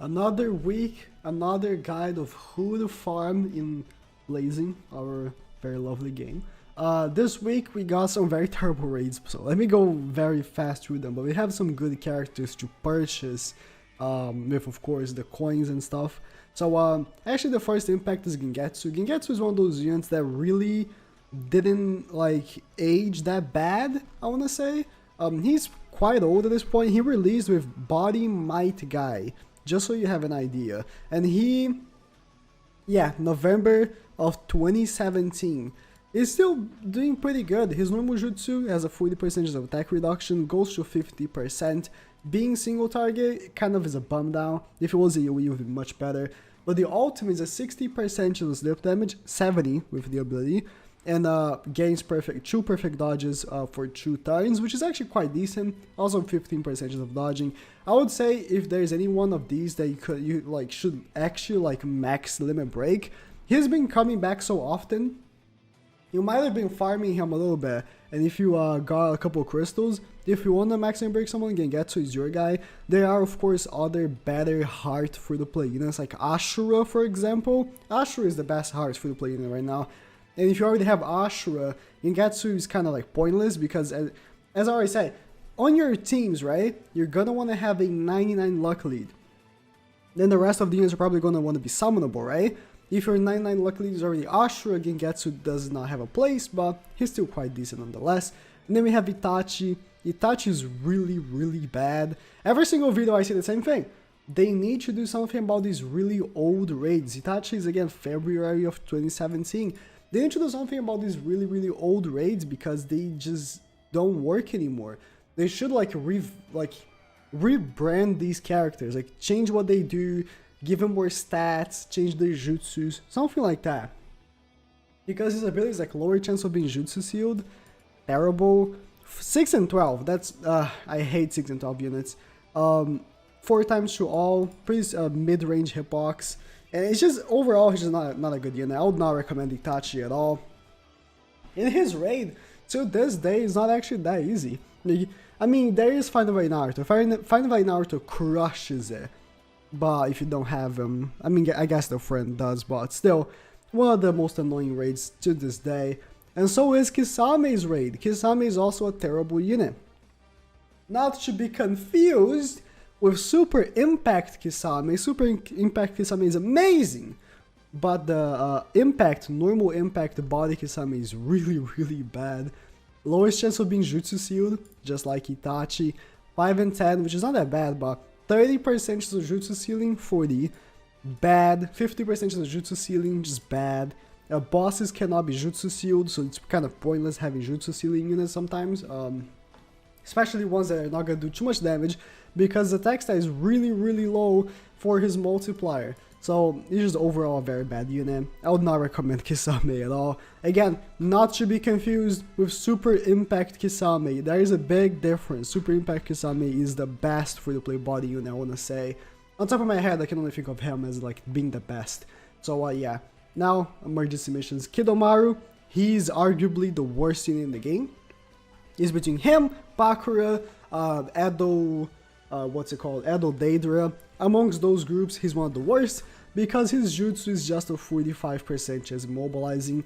Another week, another guide of who to farm in Blazing, our very lovely game. This week we got some very terrible raids, so let me go very fast through them, but we have some good characters to purchase, with of course the coins and stuff. So actually the first impact is Gengetsu. Gengetsu is one of those units that really didn't like age that bad, I wanna say. He's quite old at this point. He released with Body Might Guy, just so you have an idea. And he, yeah, November of 2017. Is still doing pretty good. His normal jutsu has a 40% of attack reduction, goes to 50%. Being single target kind of is a bum down. If it was a AoE, it would be much better. But the ultimate is a 60% of slip damage, 70 with the ability, and gains two perfect dodges for 2 turns, which is actually quite decent. Also 15% of dodging. I would say if there's any one of these that you should actually max limit break. He's been coming back so often. You might have been farming him a little bit, and if you got a couple of crystals, if you want to max limit break someone, Gengetsu is your guy. There are of course other better heart free to play units like Ashura, for example. Ashura is the best heart free to play unit right now. And if you already have Ashura, Gengetsu is kind of like pointless because, as I already said, on your teams, right, you're gonna want to have a 99 luck lead. Then the rest of the units are probably gonna want to be summonable, right? If your 99 luck lead is already Ashura, Gengetsu does not have a place, but he's still quite decent nonetheless. And then we have Itachi. Itachi is really, really bad. Every single video I say the same thing. They need to do something about these really old raids. Itachi is again February of 2017. They need to do something about these really, really old raids because they just don't work anymore. They should rebrand these characters, like change what they do, give them more stats, change their jutsus, something like that. Because his ability is like lower chance of being jutsu sealed, terrible. 6 and 12, that's I hate 6 and 12 units. 4 times to all, pretty mid-range hitbox. And it's just, overall, he's just not a good unit. I would not recommend Itachi at all. In his raid, to this day, it's not actually that easy. I mean, there is Find by Naruto. Find by Naruto crushes it. But if you don't have him, I mean, I guess the friend does, but still, one of the most annoying raids to this day. And so is Kisame's raid. Kisame is also a terrible unit. Not to be confused with Super Impact Kisame. Super Impact Kisame is amazing, but the normal impact body Kisame is really, really bad. Lowest chance of being jutsu sealed, just like Itachi. 5 and 10, which is not that bad, but 30% of jutsu sealing, 40. Bad. 50% of jutsu sealing, just bad. Bosses cannot be jutsu sealed, so it's kind of pointless having jutsu sealing units sometimes. Especially ones that are not going to do too much damage, because the attack stat is really, really low for his multiplier. So it's just overall a very bad unit. I would not recommend Kisame at all. Again, not to be confused with Super Impact Kisame. There is a big difference. Super Impact Kisame is the best free-to-play body unit, I want to say. On top of my head, I can only think of him as like being the best. So yeah. Now, emergency missions. Kidomaru, he's arguably the worst unit in the game. It's between him, Bakura, Edo, Edo Daedra. Amongst those groups, he's one of the worst because his jutsu is just a 45% chance mobilizing.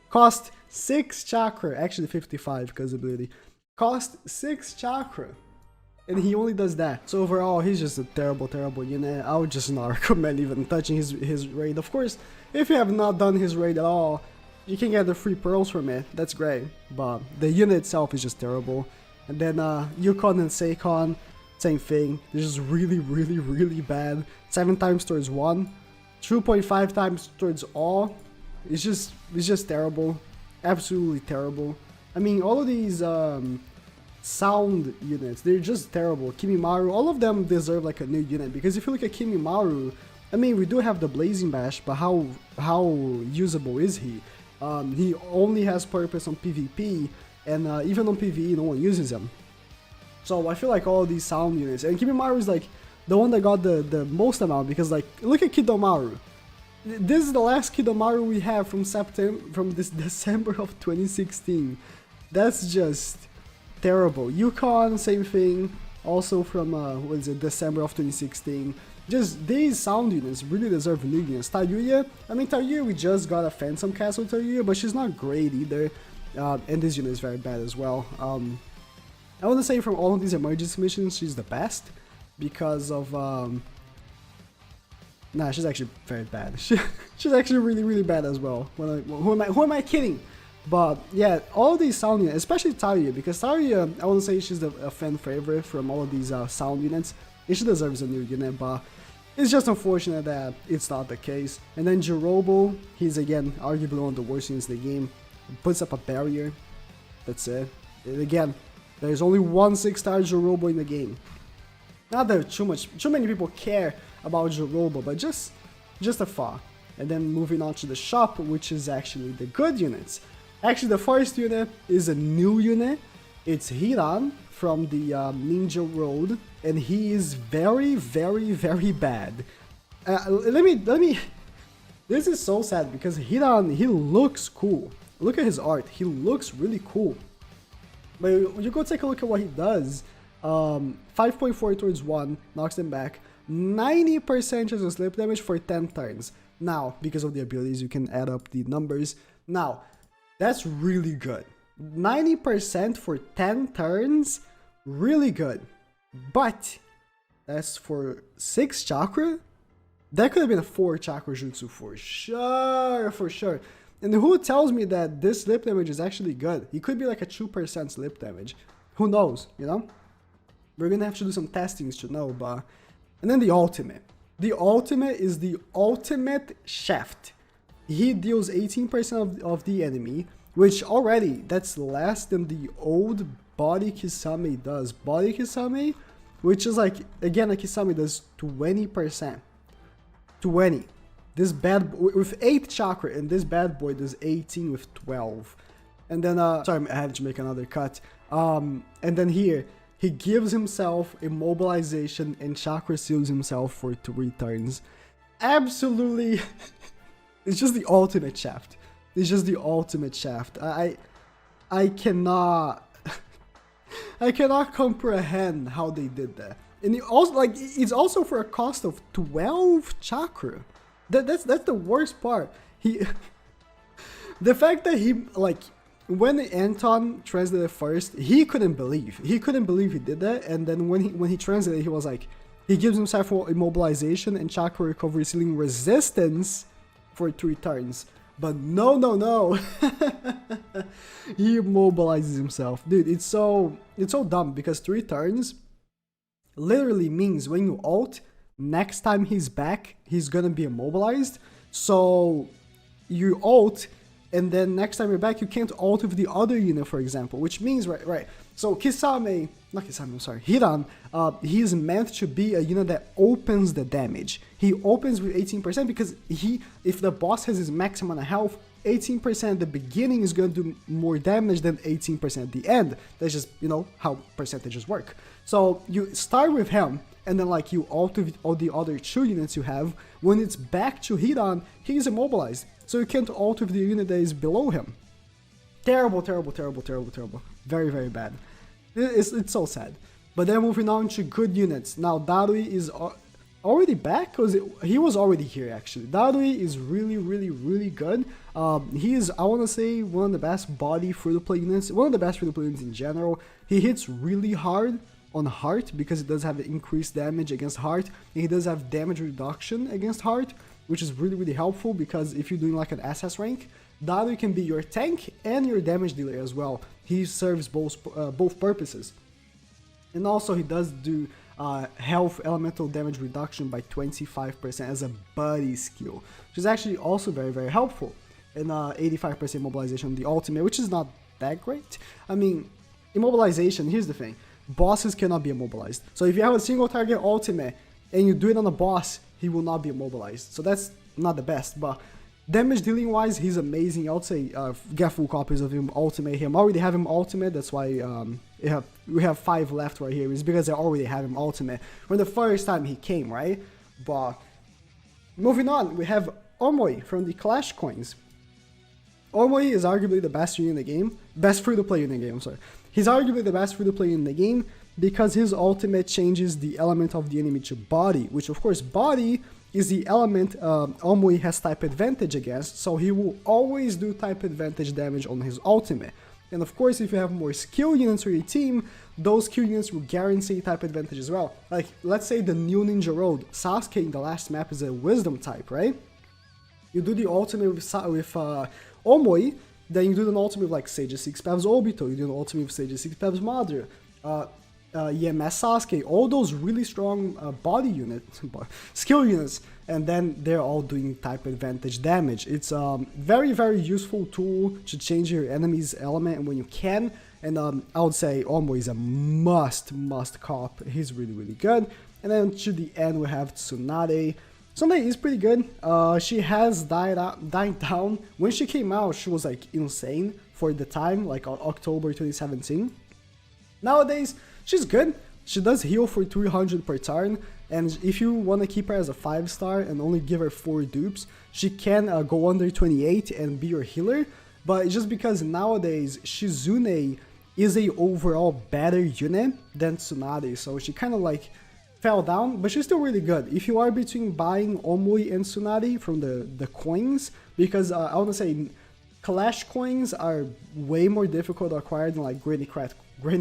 Cost 6 chakra, actually 55 because of ability. Cost 6 chakra, and he only does that. So overall, he's just a terrible, terrible unit. I would just not recommend even touching his raid. Of course, if you have not done his raid at all, you can get the free pearls from it. That's great, but the unit itself is just terrible. And then Yukon and Seikon, same thing. They're just really, really, really bad. 7 times towards 1, 2.5 times towards all. It's just terrible, absolutely terrible. I mean, all of these sound units, they're just terrible. Kimimaru, all of them deserve like a new unit, because if you look at Kimimaru, I mean, we do have the Blazing Bash, but how usable is he? He only has purpose on PvP, and even on PvE, no one uses him. So I feel like all these sound units, and Kimimaru is like the one that got the most amount, because like, look at Kidomaru. This is the last Kidomaru we have from this December of 2016. That's just terrible. Yukon, same thing, also from December of 2016. just these sound units really deserve new units. Tayuya, I mean Tayuya, we just got a Phantom Castle Tayuya, but she's not great either. And this unit is very bad as well. I want to say from all of these emergency missions, she's the best because of nah, she's actually very bad. She's actually really bad as well. Who am I kidding? But yeah, all these sound units, especially Tayuya, because Tayuya, I want to say she's a fan favorite from all of these sound units. And she deserves a new unit, but it's just unfortunate that it's not the case. And then Jirobo, he's again arguably one of the worst units in the game. Puts up a barrier. That's it. And again, there's only one 6-star Jirobo in the game. Not that too many people care about Jirobo, but just a thought. And then moving on to the shop, which is actually the good units. Actually, the first unit is a new unit. It's Hiran from the Ninja Road, and he is very bad. Let me. This is so sad because Hiran, he looks cool. Look at his art. He looks really cool. But when you go take a look at what he does, 5.4 towards 1 knocks them back. 90% chance of slip damage for 10 turns. Now, because of the abilities, you can add up the numbers. Now, that's really good. 90% for 10 turns, really good. But that's for 6 chakra. That could have been a 4 chakra jutsu for sure. And who tells me that this slip damage is actually good? It could be like a 2% slip damage. Who knows, you know? We're gonna have to do some testings to know, but... And then the ultimate. The ultimate is the ultimate shaft. He deals 18% of the enemy, which already, that's less than the old Body Kisame does. Body Kisame, which is like, again, a Kisame does 20%. 20. This bad, with 8 chakra, and this bad boy does 18 with 12. And then, sorry, I had to make another cut. And then here, he gives himself immobilization and chakra seals himself for 3 turns. Absolutely, it's just the ultimate shaft. It's just the ultimate shaft. I cannot, I cannot comprehend how they did that. And it also, like, it's also for a cost of 12 chakra. That's the worst part. The fact that he, like, when Anton translated first, he couldn't believe he did that. And then when he translated, he was like, he gives himself immobilization and chakra recovery sealing resistance for 3 turns. But no. He immobilizes himself. Dude, it's so dumb because 3 turns literally means when you ult, next time he's back, he's gonna be immobilized. So you ult, and then next time you're back, you can't ult with the other unit, for example, which means, right. So Hiran, he is meant to be a unit that opens the damage. He opens with 18% because if the boss has his max amount of health, 18% at the beginning is going to do more damage than 18% at the end. That's just, you know, how percentages work. So you start with him, and then like you ult with all the other 2 units you have. When it's back to Hiran, he is immobilized. So you can't ult with the unit that is below him. Terrible. Very bad. It's so sad. But then moving on to good units. Now Darui is already back, because he was already here actually. Darui is really good. He is, I want to say, one of the best body free-to-play units, one of the best free-to-play units in general. He hits really hard on heart because it does have increased damage against heart, and he does have damage reduction against heart, which is really helpful because if you're doing like an SS rank, Darui can be your tank and your damage dealer as well. He serves both purposes. And also he does do health elemental damage reduction by 25% as a buddy skill, which is actually also very helpful. And 85% mobilization on the ultimate, which is not that great. I mean, immobilization, here's the thing. Bosses cannot be immobilized. So if you have a single target ultimate and you do it on a boss, he will not be immobilized. So that's not the best, but damage dealing wise, he's amazing. I would say get full copies of him, ultimate him. I already have him ultimate, that's why we have 5 left right here. It's because I already have him ultimate from the first time he came, right? But moving on, we have Omoi from the Clash Coins. Omoi is arguably the best unit in the game, best free-to-play unit in the game, I'm sorry. He's arguably the best free-to-play in the game because his ultimate changes the element of the enemy to body, which of course body is the element Omui has type advantage against, so he will always do type advantage damage on his ultimate. And of course, if you have more skill units for your team, those skill units will guarantee type advantage as well. Like, let's say the new Ninja Road, Sasuke in the last map is a wisdom type, right? You do the ultimate with Omui, then you do the ultimate with like Sage 6 Pevs Obito, you do the ultimate with Sage 6 Pevs Madara, EMS Sasuke, all those really strong body units, skill units, and then they're all doing type advantage damage. It's a very, very useful tool to change your enemy's element when you can, and I would say Omui is a must cop. He's really, really good. And then to the end we have Tsunade. Tsunade is pretty good. She has died down. When she came out, she was like insane for the time, like October 2017. Nowadays, she's good. She does heal for 300 per turn, and if you want to keep her as a 5-star and only give her 4 dupes, she can go under 28 and be your healer. But it's just because nowadays Shizune is a overall better unit than Tsunade, so she kind of like fell down, but she's still really good. If you are between buying Omui and Tsunade from the coins, because I want to say Clash coins are way more difficult to acquire than like Granny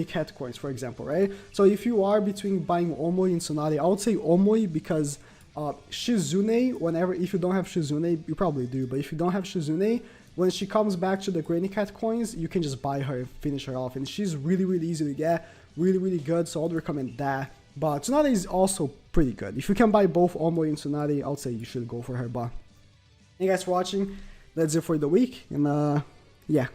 Cat coins, for example, right? So if you are between buying Omui and Tsunade, I would say Omui because Shizune, if you don't have Shizune, you probably do, but if you don't have Shizune, when she comes back to the Granny Cat coins, you can just buy her, finish her off, and she's really, really easy to get, really, really good, so I'd recommend that. But Tsunade is also pretty good. If you can buy both Omui and Tsunade, I would say you should go for her, but thank you guys for watching. That's it for the week, and yeah.